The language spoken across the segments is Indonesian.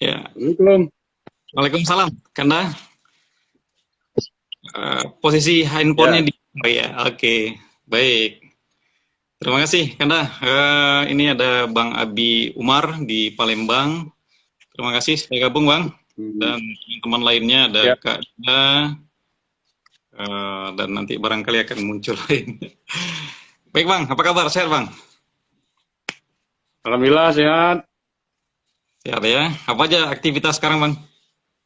Ya, Assalamualaikum. Waalaikumsalam. Kanda, posisi handphonenya Ya, di. Oh ya, oke, baik. Terima kasih, Kanda. Ini ada Bang Abi Umar di Palembang. Terima kasih sudah gabung, Bang. hmm, Dan teman-teman lainnya ada ya. Kak Dina, dan nanti barangkali akan muncul lain. Baik, Bang. Apa kabar? Sehat, Bang? Alhamdulillah sehat. Sehat ya. Apa aja aktivitas sekarang, Bang?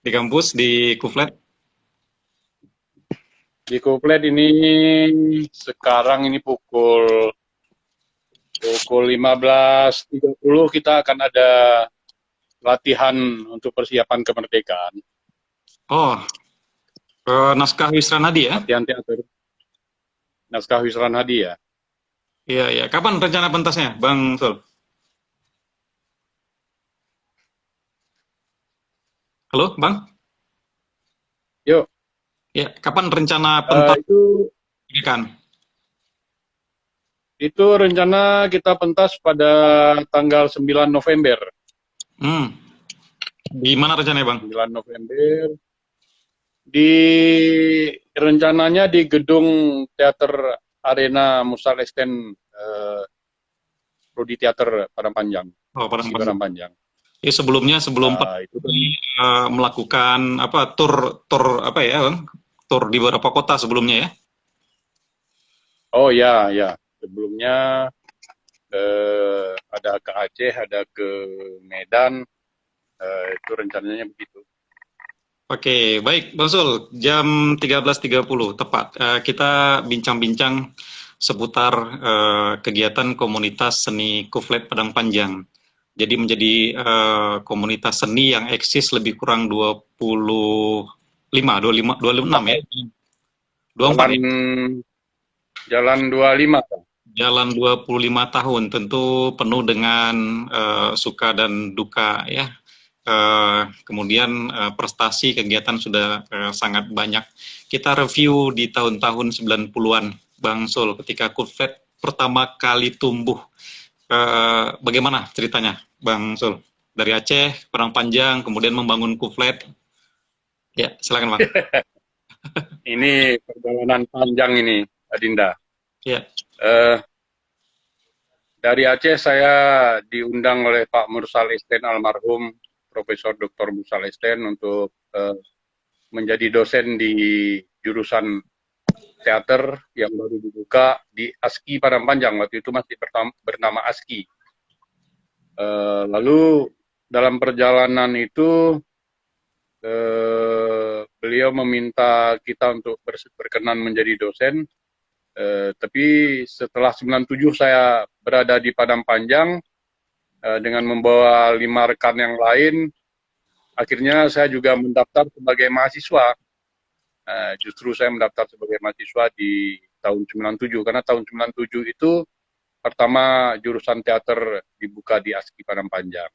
Di kampus, di Kuflet? Di Kuplet ini sekarang ini pukul 15.30 kita akan ada latihan untuk persiapan kemerdekaan. Oh, naskah Wisra Nadi ya? Latihan teater naskah Wisran Hadi ya. Iya, iya. Kapan rencana pentasnya, Bang Sul? Halo, Bang? Yuk, Ya, kapan rencana pentas itu kan? itu rencana kita pentas pada tanggal 9 November. Hmm, di mana rencananya, Bang? 9 November di rencananya di gedung teater Arena Musal Esten Prodi Teater Padang Panjang, Oh, Padang Aksi Panjang. Padang Panjang. Ya, sebelumnya sebelum Itu kan, melakukan apa tur tur apa ya, Bang? Tur di beberapa kota sebelumnya ya. oh ya, ya. Sebelumnya ada ke Aceh, ada ke Medan, itu rencananya begitu. Oke, baik, Bang Sul. Jam 13.30 tepat. Kita bincang-bincang seputar kegiatan komunitas seni Kuflet Padang Panjang. Jadi menjadi komunitas seni yang eksis lebih kurang 25, 25, 26 ya. 24 Jalan ya. Jalan 25. Jalan 25 tahun tentu penuh dengan suka dan duka ya. Kemudian prestasi kegiatan sudah sangat banyak. Kita review di tahun-tahun 90-an, Bang Sul, ketika Kuflet pertama kali tumbuh. Bagaimana ceritanya, Bang Sul? Dari Aceh, Padang Panjang, kemudian membangun Kuflet. Ya, silakan, Bang. Ini perjalanan panjang ini, Adinda. Ya. Eh, dari Aceh saya diundang oleh Pak Mursal Esten almarhum Profesor Dr. Mursal Esten untuk menjadi dosen di jurusan teater yang baru dibuka di ASKI Padang Panjang, waktu itu masih bernama ASKI. Lalu dalam perjalanan itu beliau meminta kita untuk berkenan menjadi dosen, tapi setelah 97 saya berada di Padang Panjang dengan membawa 5 rekan yang lain, akhirnya saya juga mendaftar sebagai mahasiswa. Justru saya mendaftar sebagai mahasiswa di tahun 97, karena tahun 97 itu pertama jurusan teater dibuka di ASKI Padang Panjang.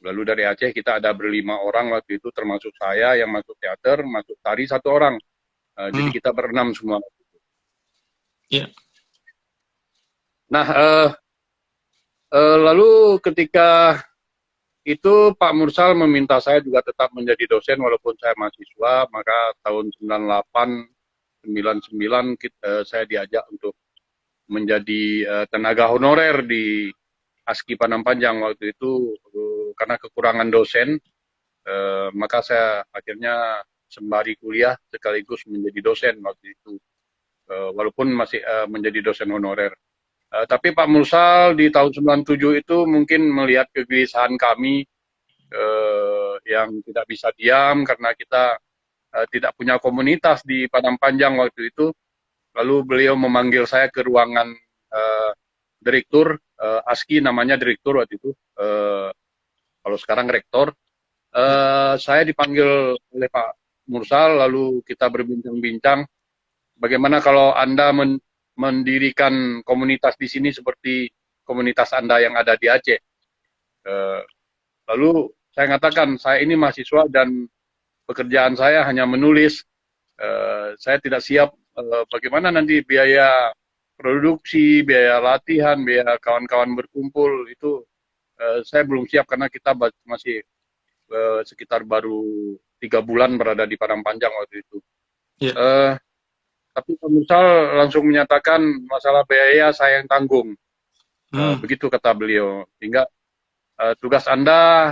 Lalu dari Aceh kita ada berlima orang waktu itu, termasuk saya yang masuk teater, masuk tari satu orang. Jadi kita berenam semua. Ya. Nah, lalu ketika itu Pak Mursal meminta saya juga tetap menjadi dosen walaupun saya mahasiswa, maka tahun 98, 99 saya diajak untuk menjadi tenaga honorer di ASKI Padang Panjang waktu itu, karena kekurangan dosen, maka saya akhirnya sembari kuliah sekaligus menjadi dosen waktu itu, walaupun masih menjadi dosen honorer. Tapi Pak Mursal di tahun 97 itu mungkin melihat kegelisahan kami yang tidak bisa diam karena kita tidak punya komunitas di Padang Panjang waktu itu. Lalu beliau memanggil saya ke ruangan direktur, ASKI namanya direktur waktu itu, kalau sekarang rektor. Saya dipanggil oleh Pak Mursal, lalu kita berbincang-bincang, bagaimana kalau Anda mendirikan komunitas di sini seperti komunitas Anda yang ada di Aceh. Lalu saya katakan, saya ini mahasiswa dan pekerjaan saya hanya menulis. Saya tidak siap bagaimana nanti biaya produksi, biaya latihan, biaya kawan-kawan berkumpul, itu saya belum siap karena kita masih sekitar baru 3 bulan berada di Padang Panjang waktu itu. Ya. Tapi Pak Mursal langsung menyatakan masalah biaya saya yang tanggung. Begitu kata beliau. Sehingga tugas Anda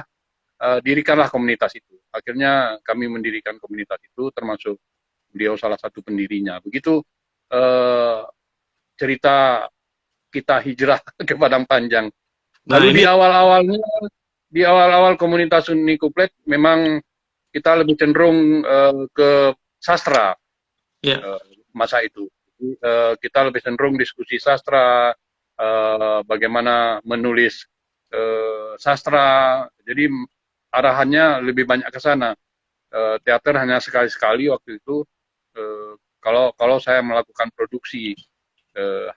dirikanlah komunitas itu. Akhirnya kami mendirikan komunitas itu, termasuk beliau salah satu pendirinya. Begitu cerita kita hijrah ke Padang Panjang. Lalu Nah, ini di awal-awal komunitas Seni Kuplet memang kita lebih cenderung ke sastra ya. masa itu. Kita lebih cenderung diskusi sastra, bagaimana menulis sastra. Jadi arahannya lebih banyak ke sana. Teater hanya sekali-sekali waktu itu. Kalau saya melakukan produksi,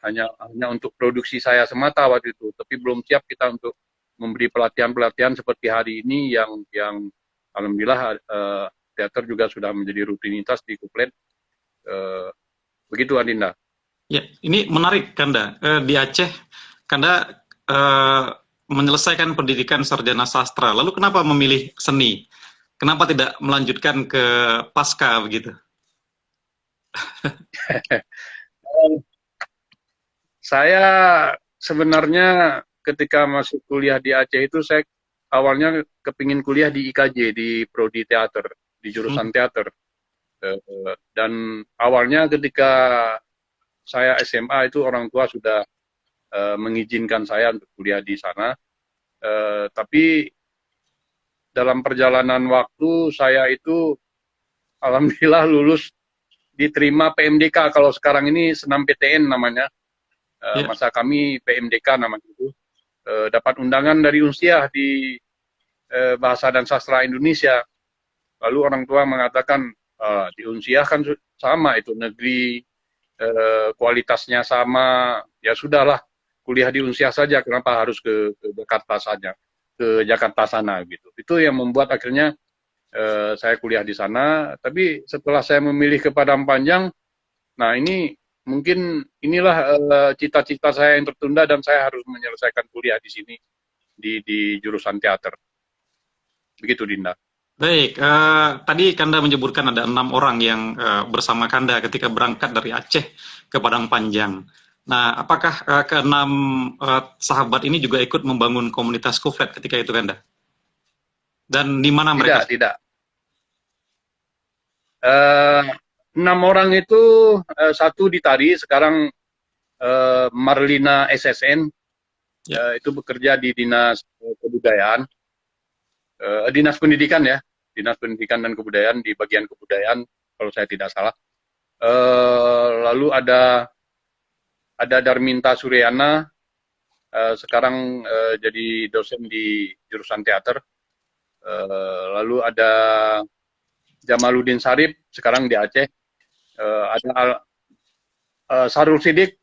hanya untuk produksi saya semata waktu itu, tapi belum siap kita untuk memberi pelatihan-pelatihan seperti hari ini yang alhamdulillah teater juga sudah menjadi rutinitas di Kuplet. Begitu Adinda. Ya, ini menarik Kanda. Di Aceh, Kanda menyelesaikan pendidikan sarjana sastra. Lalu kenapa memilih seni? Kenapa tidak melanjutkan ke pasca begitu? Saya sebenarnya ketika masuk kuliah di Aceh itu saya awalnya kepingin kuliah di IKJ, di Prodi Teater, di jurusan teater. Dan awalnya ketika saya SMA itu orang tua sudah mengizinkan saya untuk kuliah di sana. Tapi dalam perjalanan waktu saya itu alhamdulillah lulus, diterima PMDK, kalau sekarang ini senam PTN namanya. Masa kami PMDK namanya itu. Dapat undangan dari Unsiah di Bahasa dan Sastra Indonesia. Lalu orang tua mengatakan, di Unsiah kan sama itu negeri, kualitasnya sama, ya sudahlah kuliah di Unsiah saja, kenapa harus ke Jakarta saja, ke Jakarta sana gitu. Itu yang membuat akhirnya saya kuliah di sana. Tapi setelah saya memilih ke Padang Panjang, nah ini mungkin inilah cita-cita saya yang tertunda dan saya harus menyelesaikan kuliah di sini di jurusan teater. Begitu Dinda. Baik, tadi Kanda menyebutkan ada 6 orang yang bersama Kanda ketika berangkat dari Aceh ke Padang Panjang. Nah, apakah ke-6 sahabat ini juga ikut membangun komunitas Kuflet ketika itu, Kanda? Dan di mana mereka? Tidak. 6 orang itu, satu di Tari, sekarang Marlina SSN, itu bekerja di Dinas Kebudayaan, Dinas Pendidikan ya, Dinas Pendidikan dan Kebudayaan, di bagian kebudayaan, kalau saya tidak salah. Lalu ada Darminta Suryana, sekarang jadi dosen di jurusan teater. Lalu ada Jamaluddin Sarip, sekarang di Aceh. Ada Sarul Sidik,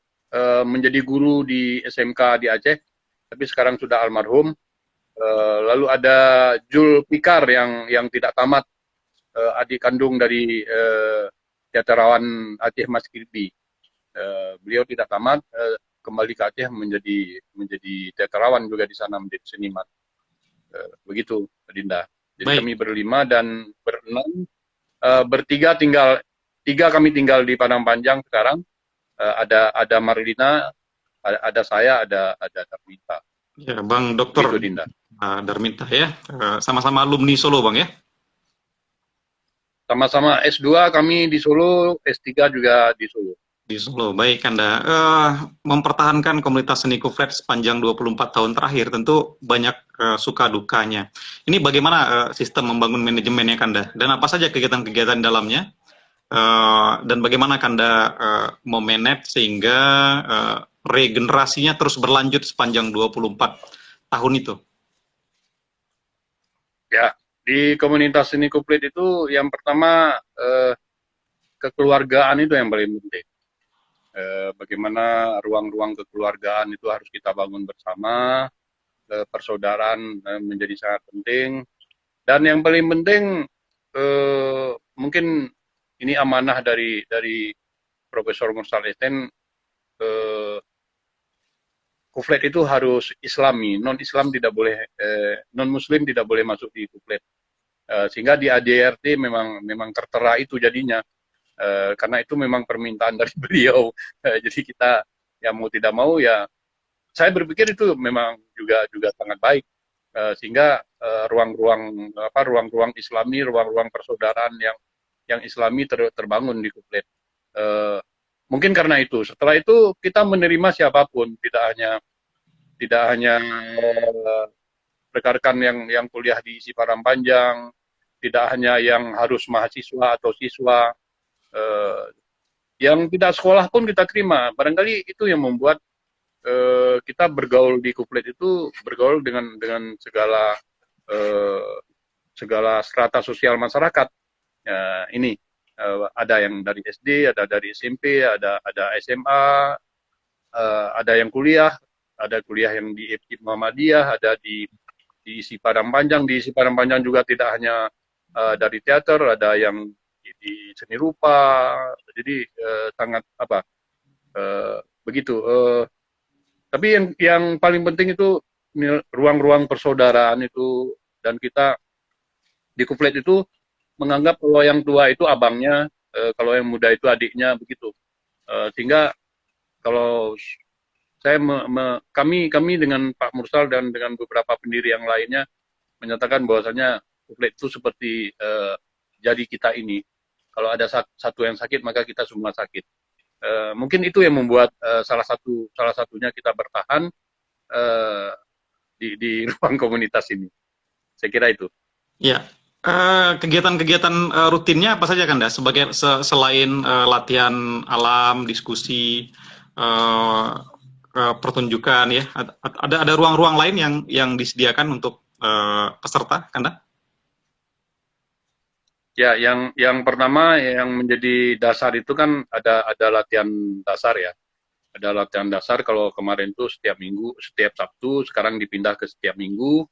menjadi guru di SMK di Aceh, tapi sekarang sudah almarhum. Lalu ada Jul Pikar yang tidak tamat, adik kandung dari teaterawan Aceh Mas Kirbi. Beliau tidak tamat, kembali ke Aceh menjadi teaterawan juga di sana, menjadi seniman. Begitu, Dinda. Jadi Baik. kami berlima dan berenam, bertiga kami tinggal di Padang Panjang sekarang. Ada Marlina, ada saya, ada Darminta. Ya, Bang Dokter Darminta ya, sama-sama alumni Solo, Bang ya? Sama-sama S2 kami di Solo, S3 juga di Solo. Di Solo, baik Anda. Mempertahankan komunitas seni Kuflet sepanjang 24 tahun terakhir, tentu banyak suka dukanya. Ini bagaimana sistem membangun manajemennya Kanda? Dan apa saja kegiatan-kegiatan dalamnya? Dan bagaimana Kanda memanage sehingga regenerasinya terus berlanjut sepanjang 24 tahun itu? Ya, di komunitas seni Kuplet itu yang pertama kekeluargaan itu yang paling penting. Bagaimana ruang-ruang kekeluargaan itu harus kita bangun bersama, persaudaraan menjadi sangat penting. Dan yang paling penting mungkin ini amanah dari Profesor Mursal Esen, Kuflet itu harus Islami, non Muslim tidak boleh masuk di Kuflet. Sehingga di ADRT memang tertera itu jadinya, karena itu memang permintaan dari beliau. Jadi kita ya mau tidak mau ya, saya berpikir itu memang juga sangat baik, sehingga ruang-ruang Islami, ruang-ruang persaudaraan yang Islami terbangun di Kuplet. Uh, Mungkin karena itu. Setelah itu kita menerima siapapun, tidak hanya rekan-rekan yang kuliah di isi Padang Panjang, tidak hanya yang harus mahasiswa atau siswa, eh, yang tidak sekolah pun kita terima. Barangkali itu yang membuat kita bergaul di Kuplet itu bergaul dengan eh, segala strata sosial masyarakat. Ini ada yang dari SD, ada dari SMP, ada SMA, ada yang kuliah, ada kuliah yang di FK Muhammadiyah, ada di isi Padang Panjang. Di isi Padang Panjang juga tidak hanya dari teater, ada yang di seni rupa. Jadi sangat begitu. Tapi yang paling penting itu ruang-ruang persaudaraan itu, dan kita di Kuplet itu menganggap kalau yang tua itu abangnya, kalau yang muda itu adiknya, begitu. Sehingga kalau kami dengan Pak Mursal dan dengan beberapa pendiri yang lainnya menyatakan bahwasanya Kuplet itu seperti jadi kita ini. Kalau ada satu yang sakit, maka kita semua sakit. Mungkin itu yang membuat salah satunya kita bertahan uh, di ruang komunitas ini. Saya kira itu. Ya, kegiatan-kegiatan rutinnya apa saja Kanda? Selain latihan alam, diskusi, pertunjukan, ya, ada ruang-ruang lain yang disediakan untuk peserta, Kanda? Ya, yang pertama yang menjadi dasar itu kan ada latihan dasar ya. Ada latihan dasar kalau kemarin tuh setiap minggu, setiap Sabtu, sekarang dipindah ke setiap minggu.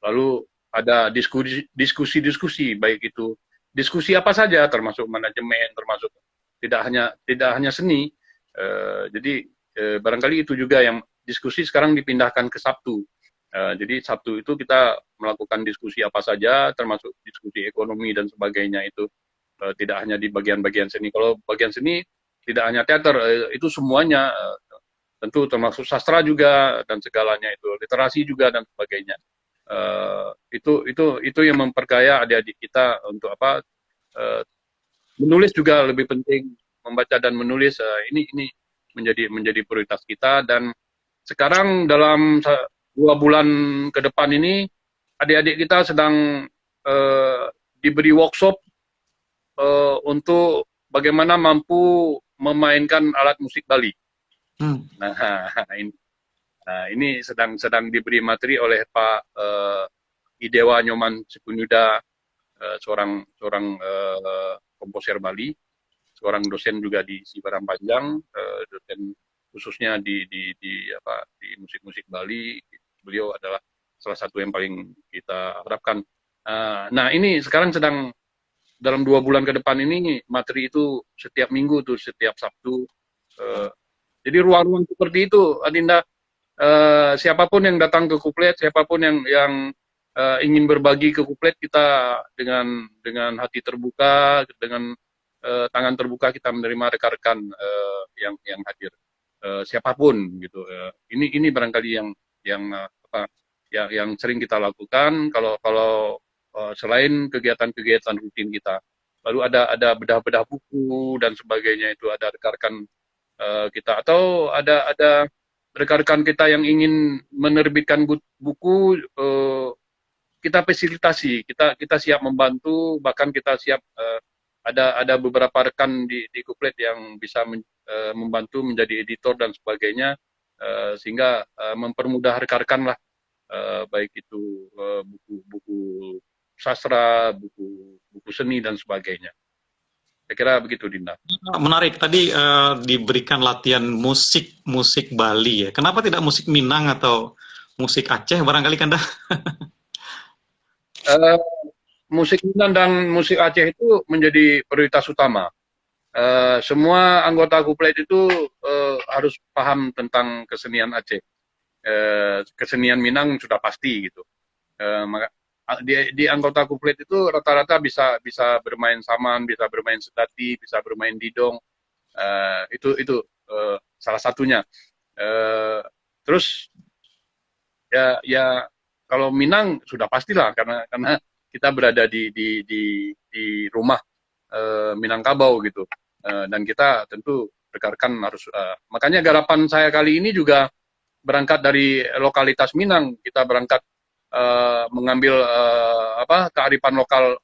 Lalu ada diskusi-diskusi, baik itu diskusi apa saja, termasuk manajemen, termasuk tidak hanya seni. Jadi barangkali itu juga yang diskusi sekarang dipindahkan ke Sabtu. Jadi Sabtu itu kita melakukan diskusi apa saja, termasuk diskusi ekonomi dan sebagainya itu. Tidak hanya di bagian-bagian seni. Kalau bagian seni tidak hanya teater, itu semuanya, tentu termasuk sastra juga dan segalanya itu, literasi juga dan sebagainya. Itu yang memperkaya adik-adik kita untuk menulis juga lebih penting, membaca dan menulis. Ini menjadi prioritas kita. Dan sekarang dalam 2 bulan ke depan ini adik-adik kita sedang diberi workshop untuk bagaimana mampu memainkan alat musik Bali. Ini sedang diberi materi oleh Pak Idewa Nyoman Sipunyuda, seorang komposer Bali, seorang dosen juga di Padang Panjang, dosen khususnya di musik-musik Bali. Beliau adalah salah satu yang paling kita harapkan. Nah, ini sekarang sedang dalam 2 bulan ke depan ini materi itu setiap minggu tuh, setiap Sabtu. Jadi ruang-ruang seperti itu, Adinda, siapapun yang datang ke Kuplet, siapapun yang ingin berbagi ke Kuplet, kita dengan hati terbuka, dengan tangan terbuka kita menerima rekan-rekan yang hadir, siapapun gitu. Ini barangkali yang sering kita lakukan kalau selain kegiatan-kegiatan rutin kita. Lalu ada bedah-bedah buku dan sebagainya, itu ada rekan-rekan kita, atau ada rekan-rekan kita yang ingin menerbitkan buku, kita fasilitasi, kita siap membantu, bahkan kita siap, ada beberapa rekan di Kuplet yang bisa membantu menjadi editor dan sebagainya, sehingga mempermudah rekan-rekan lah, baik itu buku-buku sastra, buku seni dan sebagainya. Saya kira begitu, Dinda. Menarik, tadi diberikan latihan musik Bali ya. Kenapa tidak musik Minang atau musik Aceh barangkali, Kanda? Musik Minang dan musik Aceh itu menjadi prioritas utama. Semua anggota Kuplet itu harus paham tentang kesenian Aceh. Kesenian Minang sudah pasti gitu. di anggota Kuflet itu rata-rata bisa bermain saman, bisa bermain sedati, bisa bermain didong. Itu salah satunya. Terus ya kalau Minang sudah pastilah karena kita berada di rumah Minangkabau gitu. Dan kita tentu rekan-rekan harus makanya garapan saya kali ini juga berangkat dari lokalitas Minang. Kita berangkat mengambil kearifan lokal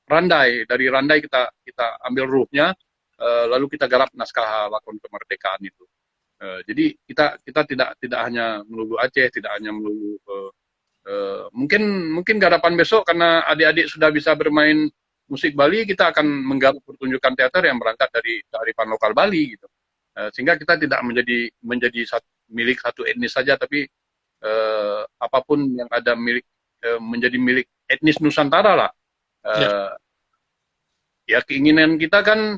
Randai. Dari Randai kita ambil ruhnya, lalu kita garap naskah lakon kemerdekaan itu. Jadi kita tidak hanya melulu Aceh, tidak hanya melulu mungkin garapan besok karena adik-adik sudah bisa bermain musik Bali, kita akan menggarap pertunjukan teater yang berangkat dari kearifan lokal Bali gitu. Sehingga kita tidak menjadi milik satu etnis saja, tapi apapun yang ada menjadi milik etnis Nusantara lah. Ya keinginan kita kan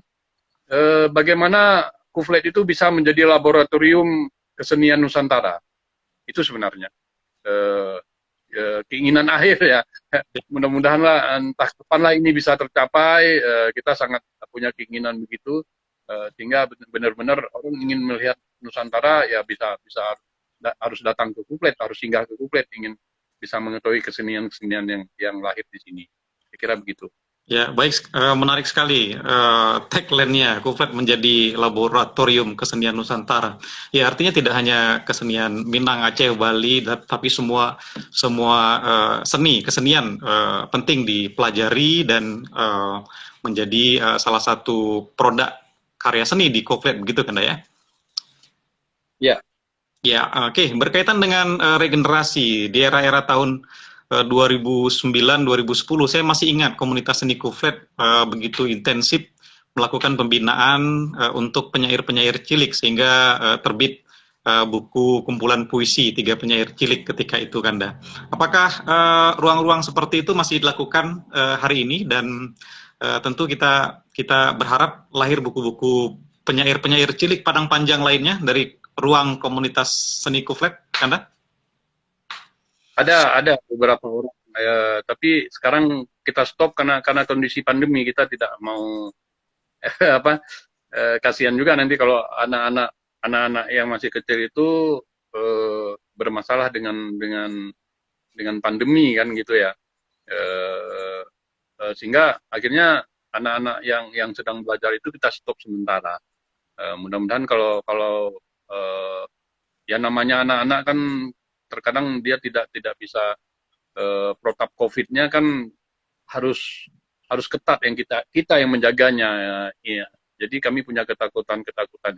bagaimana Kuflet itu bisa menjadi laboratorium kesenian Nusantara. Itu sebenarnya keinginan akhir ya. Mudah-mudahan lah entah kapan lah ini bisa tercapai. Kita sangat punya keinginan begitu, sehingga benar-benar orang ingin melihat Nusantara ya bisa harus datang ke Kuflet, harus singgah ke Kuflet, ingin bisa mengetahui kesenian-kesenian yang lahir di sini. Saya kira begitu. Ya, baik, menarik sekali tagline-nya, Kuflet menjadi laboratorium kesenian Nusantara. Ya, artinya tidak hanya kesenian Minang, Aceh, Bali, tapi semua kesenian penting dipelajari dan menjadi salah satu produk karya seni di Kuflet, begitu kan ya? Ya. Ya, oke. Berkaitan dengan regenerasi di era-era tahun 2009-2010, saya masih ingat komunitas seni Kuflet begitu intensif melakukan pembinaan untuk penyair-penyair cilik sehingga terbit buku kumpulan puisi 3 penyair cilik ketika itu, Kanda. Apakah ruang-ruang seperti itu masih dilakukan hari ini, dan tentu kita berharap lahir buku-buku penyair-penyair cilik Padang Panjang lainnya dari ruang komunitas seni Kuflet, Kanda? Ada beberapa orang, tapi sekarang kita stop karena kondisi pandemi. Kita tidak mau kasihan juga nanti kalau anak-anak yang masih kecil itu bermasalah dengan pandemi kan gitu ya. Sehingga akhirnya anak-anak yang sedang belajar itu kita stop sementara. Mudah-mudahan kalau ya namanya anak-anak kan terkadang dia tidak bisa protap COVID-nya kan harus ketat, yang kita yang menjaganya ya. Jadi kami punya ketakutan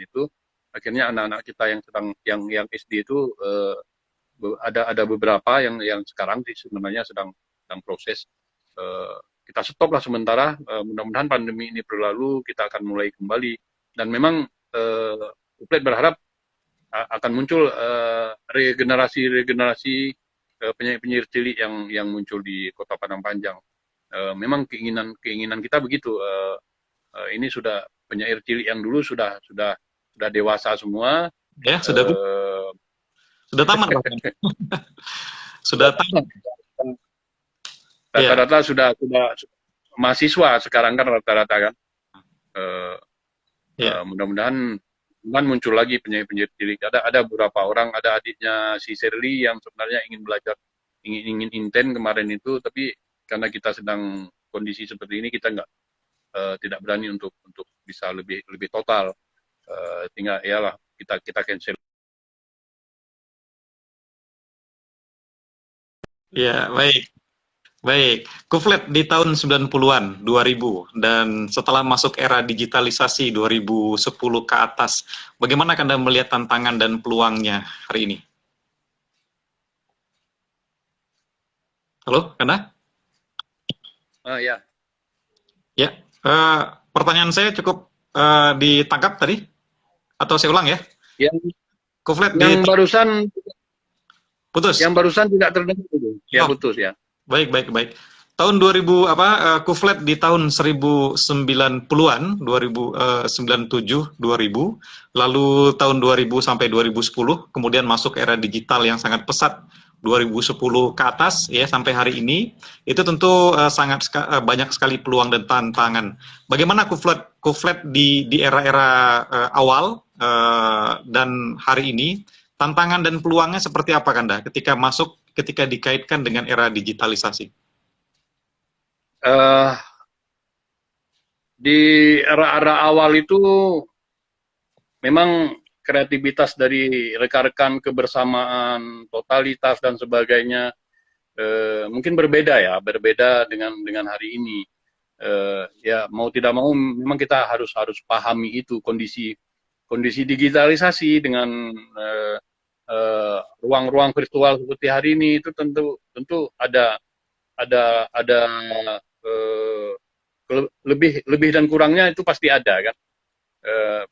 itu. Akhirnya anak-anak kita yang SD itu ada beberapa yang sekarang sebenarnya sedang proses. Kita stop lah sementara. Mudah-mudahan pandemi ini berlalu, kita akan mulai kembali. Dan memang Kuflet berharap akan muncul regenerasi penyair-penyair cilik yang muncul di Kota Padang Panjang. Memang keinginan kita begitu. Ini sudah penyair cilik yang dulu sudah dewasa semua. Ya, sudah tamat. Sudah tamat. Rata-rata sudah mahasiswa sekarang kan rata-rata kan. Mudah-mudahan muncul lagi penyair-penyair cilik. Ada beberapa orang, ada adiknya si Sherly yang sebenarnya ingin belajar, ingin inten kemarin itu, tapi karena kita sedang kondisi seperti ini, kita tidak berani untuk bisa lebih total. Tinggal iyalah kita cancel. Ya, baik. Baik, Kuflet di tahun 90-an, 2000, dan setelah masuk era digitalisasi 2010 ke atas, bagaimana Anda melihat tantangan dan peluangnya hari ini? Halo, Anda? Ya. Ya, pertanyaan saya cukup ditangkap tadi? Atau saya ulang ya? Kuflet yang barusan putus. Yang barusan tidak terdengar itu. Ya, putus ya. Baik. Tahun 2000 Kuflet di tahun 1090-an, 97, 2000, lalu tahun 2000 sampai 2010, kemudian masuk era digital yang sangat pesat. 2010 ke atas ya sampai hari ini, itu tentu banyak sekali peluang dan tantangan. Bagaimana Kuflet di era-era awal dan hari ini, tantangan dan peluangnya seperti apa Kanda ketika dikaitkan dengan era digitalisasi? Di era-era awal itu memang kreativitas dari rekan-rekan, kebersamaan, totalitas dan sebagainya mungkin berbeda dengan hari ini. Ya mau tidak mau memang kita harus pahami itu kondisi digitalisasi dengan ruang-ruang virtual seperti hari ini itu tentu ada lebih dan kurangnya itu pasti ada kan.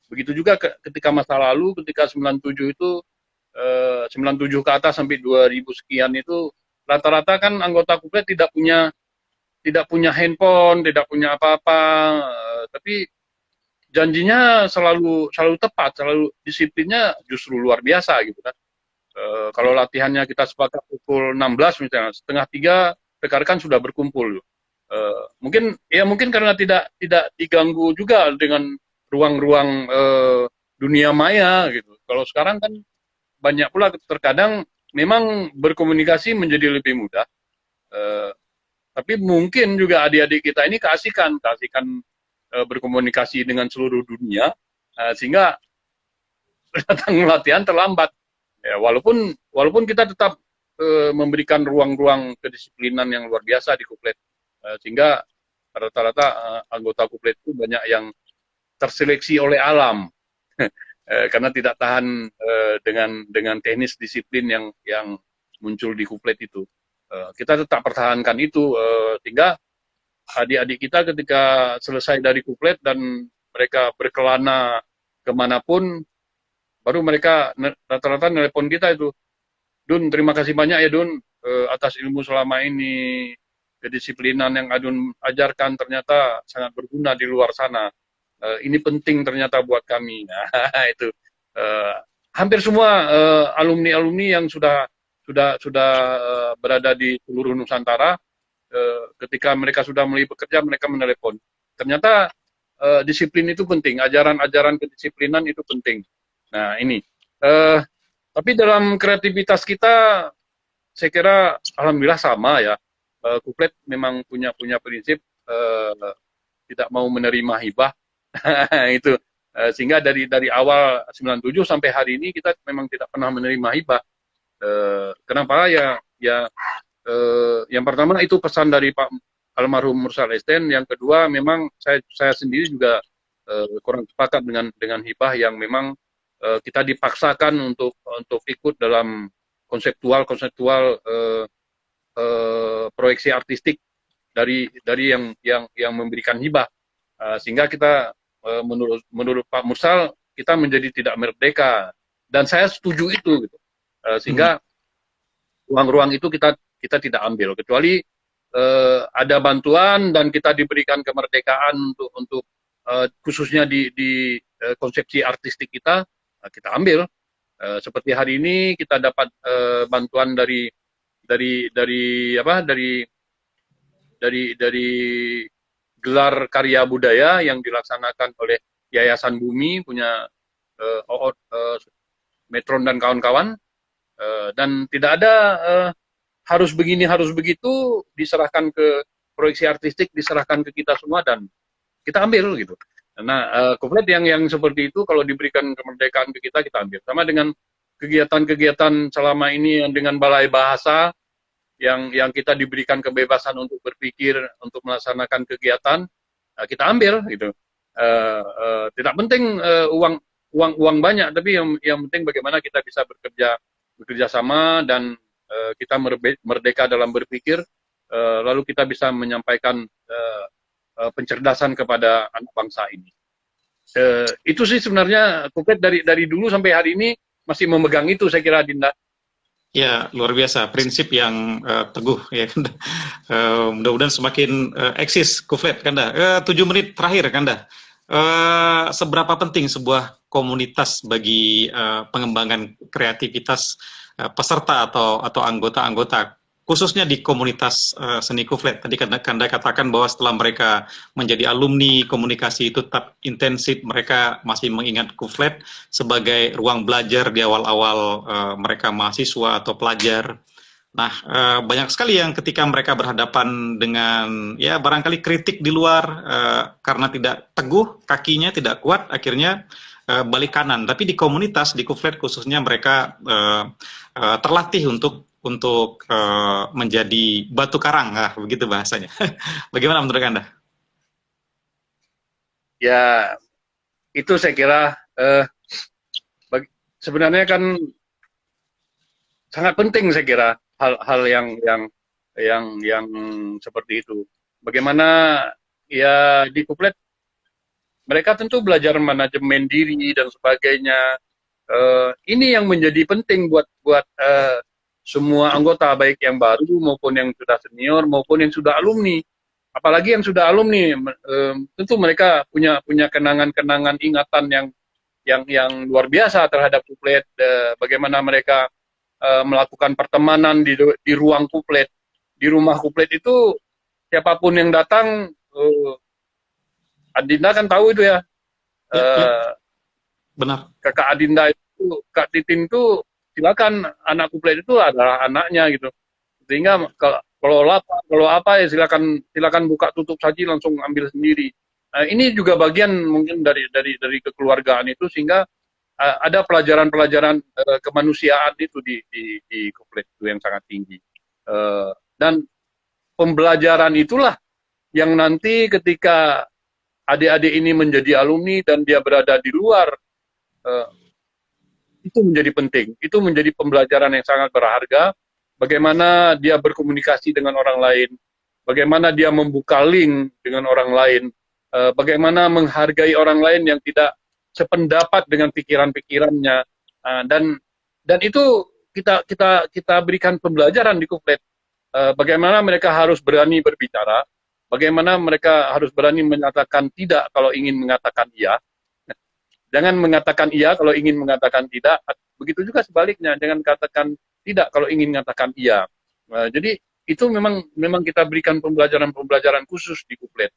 Begitu juga ketika masa lalu, ketika 97 itu 97 ke atas sampai 2000 sekian itu rata-rata kan anggota Kuflet tidak punya handphone, tidak punya apa-apa, tapi janjinya selalu tepat, selalu disiplinnya justru luar biasa gitu kan. Kalau latihannya kita sepakat pukul 16 misalnya, setengah 3 rekan-rekan sudah berkumpul. Mungkin karena tidak diganggu juga dengan ruang-ruang dunia maya gitu. Kalau sekarang kan banyak pula terkadang memang berkomunikasi menjadi lebih mudah. Tapi mungkin juga adik-adik kita ini keasikan berkomunikasi dengan seluruh dunia, sehingga datang latihan terlambat. Ya, walaupun kita tetap memberikan ruang-ruang kedisiplinan yang luar biasa di Kuflet, sehingga rata-rata anggota Kuflet itu banyak yang terseleksi oleh alam karena tidak tahan dengan teknis disiplin yang muncul di Kuflet itu. Kita tetap pertahankan itu sehingga adik-adik kita ketika selesai dari Kuflet dan mereka berkelana kemanapun, baru mereka rata-rata nelpon kita itu, Dun, terima kasih banyak ya Dun atas ilmu selama ini, kedisiplinan yang Adun ajarkan ternyata sangat berguna di luar sana. Ini penting ternyata buat kami. Nah, itu hampir semua alumni-alumni yang sudah berada di seluruh Nusantara, ketika mereka sudah mulai bekerja, mereka menelepon. Ternyata disiplin itu penting, ajaran-ajaran kedisiplinan itu penting. Nah ini, tapi dalam kreativitas kita, saya kira alhamdulillah sama ya. Kuflet memang punya prinsip tidak mau menerima hibah. Itu sehingga dari awal 97 sampai hari ini kita memang tidak pernah menerima hibah. Kenapa ya yang pertama itu pesan dari Pak almarhum Mursal Esten, yang kedua memang saya sendiri juga kurang sepakat dengan hibah yang memang kita dipaksakan untuk ikut dalam konseptual proyeksi artistik dari yang memberikan hibah, sehingga kita menurut Pak Mursal kita menjadi tidak merdeka, dan saya setuju itu gitu. Sehingga ruang-ruang itu kita tidak ambil, kecuali ada bantuan dan kita diberikan kemerdekaan untuk khususnya di konsepsi artistik kita ambil. Seperti hari ini kita dapat bantuan dari gelar karya budaya yang dilaksanakan oleh Yayasan Bumi punya Metron dan kawan-kawan, dan tidak ada harus begini harus begitu, diserahkan ke proyeksi artistik, diserahkan ke kita semua dan kita ambil gitu. Nah, Kuflet yang seperti itu kalau diberikan kemerdekaan ke kita ambil. Sama dengan kegiatan-kegiatan selama ini dengan balai bahasa yang kita diberikan kebebasan untuk berpikir, untuk melaksanakan kegiatan, kita ambil gitu. Tidak penting uang banyak, tapi yang penting bagaimana kita bisa bekerja sama dan kita merdeka dalam berpikir, lalu kita bisa menyampaikan pencerdasan kepada anak bangsa ini. Itu sih sebenarnya Kuflet dari dulu sampai hari ini masih memegang itu, saya kira, Dinda. Ya, luar biasa, prinsip yang teguh ya Kanda. Mudah-mudahan semakin eksis Kuflet Kanda. 7 menit terakhir Kanda. Seberapa penting sebuah komunitas bagi pengembangan kreativitas peserta atau anggota-anggota khususnya di komunitas seni kuflet. Tadi Kanda katakan bahwa setelah mereka menjadi alumni, komunikasi itu tetap intensif, mereka masih mengingat kuflet sebagai ruang belajar di awal-awal mereka mahasiswa atau pelajar. Nah, banyak sekali yang ketika mereka berhadapan dengan ya barangkali kritik di luar karena tidak teguh, kakinya tidak kuat, akhirnya balik kanan. Tapi di komunitas, di kuflet khususnya mereka terlatih untuk menjadi batu karang, begitu bahasanya. Bagaimana menurut Anda? Ya, itu saya kira sebenarnya kan sangat penting, saya kira hal-hal yang seperti itu. Bagaimana ya di kuflet mereka tentu belajar manajemen diri dan sebagainya. Ini yang menjadi penting buat semua anggota, baik yang baru maupun yang sudah senior maupun yang sudah alumni. Apalagi yang sudah alumni, tentu mereka punya kenangan-kenangan ingatan yang luar biasa terhadap kuflet. Bagaimana mereka melakukan pertemanan di ruang kuflet, di rumah kuflet itu siapapun yang datang. Adinda kan tahu itu ya. Benar. Kakak Adinda itu, Kak Titin itu, silakan anak kuflet itu adalah anaknya gitu. Sehingga kalau apa ya silakan buka tutup saji langsung ambil sendiri. Ini juga bagian mungkin dari kekeluargaan itu, sehingga ada pelajaran-pelajaran kemanusiaan itu di kuflet itu yang sangat tinggi. Dan pembelajaran itulah yang nanti ketika adik-adik ini menjadi alumni dan dia berada di luar, itu menjadi penting. Itu menjadi pembelajaran yang sangat berharga. Bagaimana dia berkomunikasi dengan orang lain, bagaimana dia membuka link dengan orang lain, bagaimana menghargai orang lain yang tidak sependapat dengan pikiran-pikirannya, dan itu kita berikan pembelajaran di kuflet. Bagaimana mereka harus berani berbicara, bagaimana mereka harus berani menyatakan tidak kalau ingin mengatakan iya, jangan mengatakan iya kalau ingin mengatakan tidak. Begitu juga sebaliknya, jangan katakan tidak kalau ingin mengatakan iya. Jadi itu memang kita berikan pembelajaran khusus di kuflet.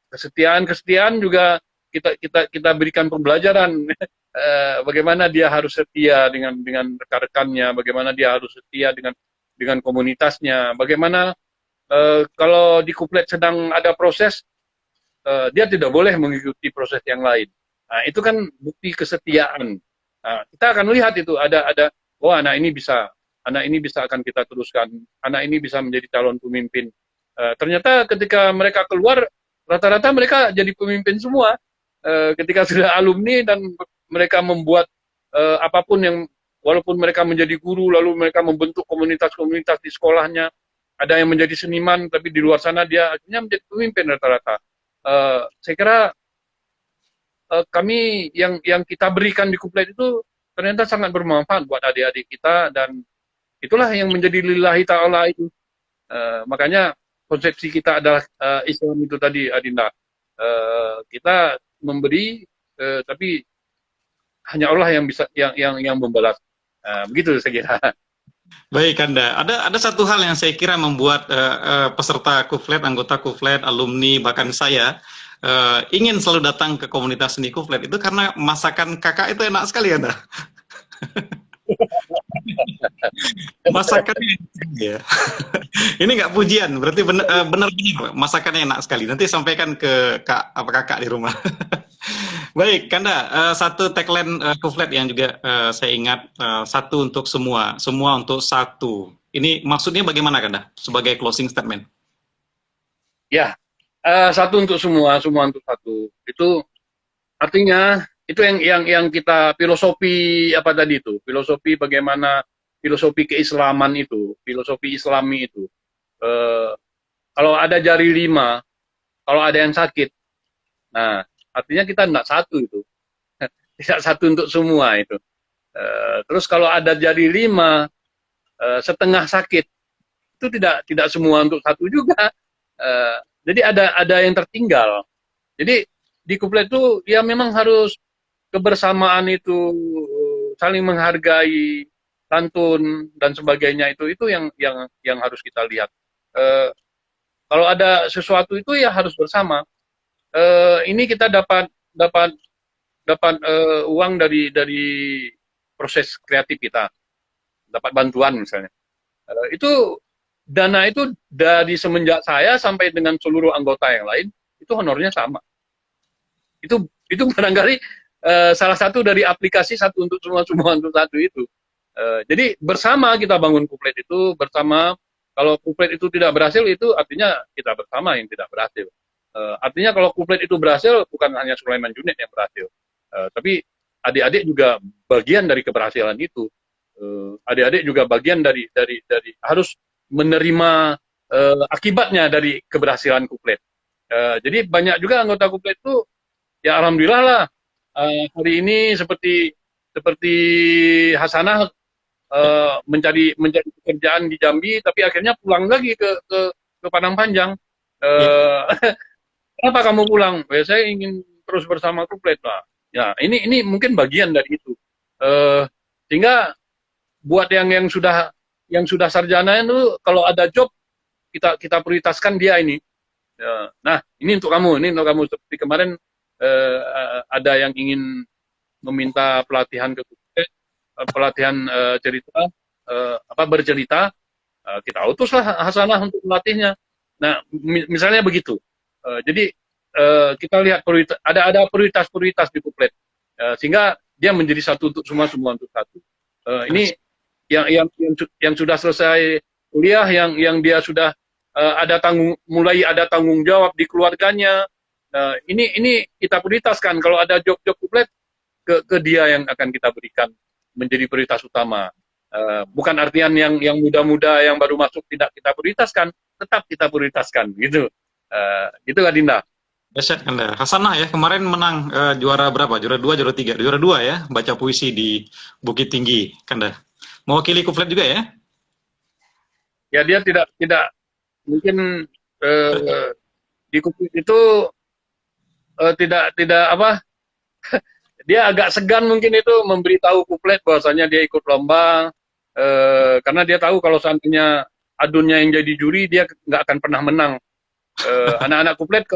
Kesetiaan juga kita berikan pembelajaran. Bagaimana dia harus setia dengan rekan-rekannya, bagaimana dia harus setia dengan komunitasnya, bagaimana kalau di kuflet sedang ada proses, dia tidak boleh mengikuti proses yang lain. Nah, itu kan bukti kesetiaan. Nah, kita akan lihat itu ada oh anak ini bisa akan kita teruskan, anak ini bisa menjadi calon pemimpin. Ternyata ketika mereka keluar, rata-rata mereka jadi pemimpin semua. Ketika sudah alumni dan mereka membuat apapun yang, walaupun mereka menjadi guru, lalu mereka membentuk komunitas-komunitas di sekolahnya, ada yang menjadi seniman, tapi di luar sana dia akhirnya menjadi pemimpin rata-rata. Saya kira kami yang kita berikan di kuflet itu ternyata sangat bermanfaat buat adik-adik kita, dan itulah yang menjadi lillahi ta'ala itu. Makanya konsepsi kita adalah Islam itu tadi, Adinda. Kita memberi, tapi hanya Allah yang bisa yang membalas. Begitu saya kira. Baik, Anda. Ada satu hal yang saya kira membuat peserta kuflet, anggota kuflet, alumni, bahkan saya ingin selalu datang ke komunitas seni kuflet itu karena masakan kakak itu enak sekali, Anda. Masakannya ya. Ini nggak pujian, berarti benar masakannya enak sekali. Nanti sampaikan ke kakak di rumah. Baik, Kanda, satu tagline kuflet yang juga saya ingat, satu untuk semua, semua untuk satu. Ini maksudnya bagaimana, Kanda, sebagai closing statement? Ya, satu untuk semua, semua untuk satu. Itu artinya itu yang kita filosofi apa tadi itu, filosofi bagaimana filosofi keislaman itu, filosofi Islami itu. Kalau ada jari 5, kalau ada yang sakit, nah artinya kita tidak satu itu, tidak satu untuk semua itu. Terus kalau ada jari 5, setengah sakit, itu tidak semua untuk satu juga. Jadi ada yang tertinggal. Jadi di kuflet itu ya memang harus kebersamaan itu, saling menghargai, santun dan sebagainya itu yang harus kita lihat. Kalau ada sesuatu itu ya harus bersama. Ini kita dapat dapat dapat uang dari proses kreatif kita, dapat bantuan misalnya. Itu dana itu dari semenjak saya sampai dengan seluruh anggota yang lain itu honornya sama. Itu barangkali salah satu dari aplikasi satu untuk semua untuk satu itu. Jadi bersama kita bangun Kuplet itu bersama. Kalau Kuplet itu tidak berhasil itu artinya kita bersama yang tidak berhasil. Artinya kalau Kuplet itu berhasil bukan hanya Sulaiman Junaid yang berhasil, tapi adik-adik juga bagian dari keberhasilan itu. Adik-adik juga bagian dari harus menerima akibatnya dari keberhasilan Kuplet. Jadi banyak juga anggota Kuplet itu ya alhamdulillah lah hari ini seperti Hasanah mencari pekerjaan di Jambi, tapi akhirnya pulang lagi ke Padang Panjang. Kenapa kamu pulang? Ya, saya ingin terus bersama Kuplet lah. Ya ini mungkin bagian dari itu. Sehingga buat yang sudah sarjana itu kalau ada job kita prioritaskan dia ini. Nah ini untuk kamu seperti kemarin ada yang ingin meminta pelatihan ke Kuplet, pelatihan cerita bercerita, kita utuslah Hasanah untuk melatihnya. Nah misalnya begitu. Jadi kita lihat ada prioritas di Kuplet, sehingga dia menjadi satu untuk semua untuk satu. Ini yang sudah selesai kuliah, yang dia sudah mulai ada tanggung jawab di keluarganya. Ini kita prioritaskan. Kalau ada job-job Kuplet ke dia yang akan kita berikan menjadi prioritas utama. Bukan artian yang muda-muda yang baru masuk tidak kita prioritaskan, tetap kita prioritaskan gitu. Gitu Kak Dinda. Dahsyat Kanda. Hasanah ya kemarin menang juara berapa? Juara 2, juara 3. Juara 2 ya, baca puisi di Bukit Tinggi, Kanda. Mewakili Kuplet juga ya? Ya dia tidak mungkin di Kuplet itu tidak apa dia agak segan mungkin itu memberitahu Kuplet bahwasanya dia ikut lomba, karena dia tahu kalau seandainya adunnya yang jadi juri dia nggak akan pernah menang. Anak-anak Kuplet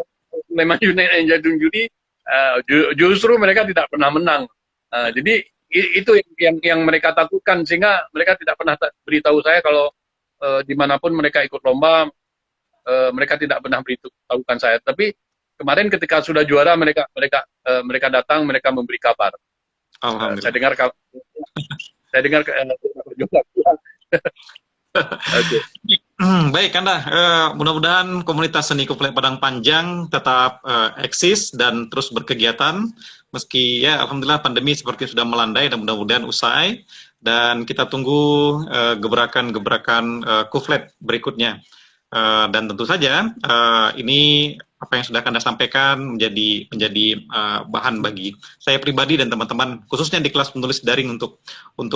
Sulaiman Junaid yang jadi juri, justru mereka tidak pernah menang. Jadi itu yang mereka takutkan, sehingga mereka tidak pernah beritahu saya kalau dimanapun mereka ikut lomba, mereka tidak pernah beritahukan saya. Tapi kemarin ketika sudah juara mereka datang, mereka memberi kabar. Saya dengar Okay. Baik, Kanda. Mudah-mudahan komunitas seni Kuplet Padang Panjang tetap eksis dan terus berkegiatan meski ya alhamdulillah pandemi seperti sudah melandai dan mudah-mudahan usai, dan kita tunggu gebrakan-gebrakan Kuplet berikutnya. Dan tentu saja ini apa yang sudah Kanda sampaikan menjadi bahan bagi saya pribadi dan teman-teman khususnya di kelas penulis daring untuk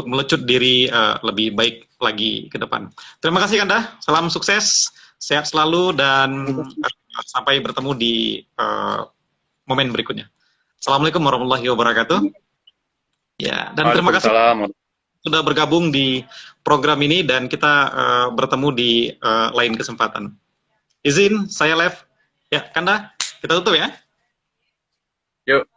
melecut diri lebih baik lagi ke depan. Terima kasih Kanda, salam sukses, sehat selalu, dan sampai bertemu di momen berikutnya. Assalamualaikum warahmatullahi wabarakatuh. Ya, dan terima kasih sudah bergabung di program ini, dan kita bertemu di lain kesempatan. Izin saya live. Ya, Kanda, kita tutup ya. Yuk.